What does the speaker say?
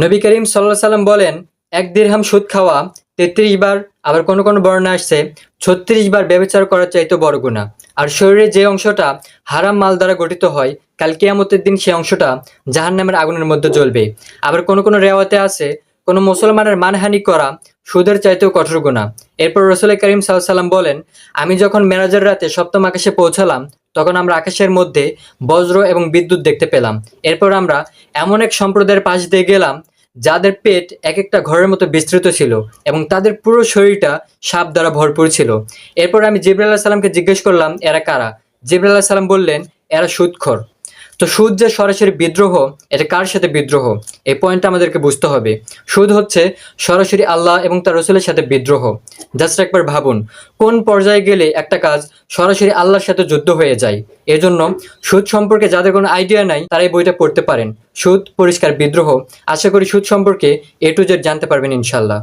নবী করিম সাল্লাল্লাহু সাল্লাম বলেন, এক দিরহাম সুদ খাওয়া ৩৩ বার, আবার কোনো কোনো বর্ণনা আসছে ৩৬ বার ব্যভিচার করার চাইতে বড় গুনাহ। আর শরীরে যে অংশটা হারাম মাল দ্বারা গঠিত হয়, কাল কিয়ামতের দিন সেই অংশটা জাহান্নামের আগুনের মধ্যে জ্বলবে। আবার কোনো কোনো রেওয়াতে আছে, কোনো মুসলমানের মানহানি করা সুদের চাইতেও কঠোর গুনাহ। এরপর রাসূল করিম সাল্লাল্লাহু আলাইহি ওয়াসাল্লাম বলেন, আমি যখন মেরাজের রাতে সপ্তম আকাশে পৌঁছালাম, তখন আমরা আকাশের মধ্যে বজ্র এবং বিদ্যুৎ দেখতে পেলাম। এরপর আমরা এমন এক সম্প্রদায়ের পাশ দিয়ে গেলাম যাদের পেট এক একটা ঘরের মতো বিস্তৃত ছিল এবং তাদের পুরো শরীরটা সাপ দ্বারা ভরপুর ছিল। এরপর আমি জিবরাইল আলাইহিস সালামকে জিজ্ঞেস করলাম, এরা কারা? জিবরাইল আলাইহিস সালাম বললেন, এরা সুদখোর। তো সুদ যে সরাসরি বিদ্রোহ, এটা কার সাথে বিদ্রোহ? এই পয়েন্টটা আমাদেরকে বুঝতে হবে। সুদ হচ্ছে সরাসরি আল্লাহ এবং তার রাসূলের সাথে বিদ্রোহ। জাস্ট একবার ভাবুন, কোন পর্যায়ে গেলে একটা কাজ সরাসরি আল্লাহর সাথে যুদ্ধ হয়ে যায়। এজন্য সুদ সম্পর্কে যাদের কোনো আইডিয়া নাই, তারা এই বইটা পড়তে পারেন। সুদ পরিষ্কার বিদ্রোহ। আশা করি সুদ সম্পর্কে A to Z জানতে পারবেন ইনশাল্লাহ।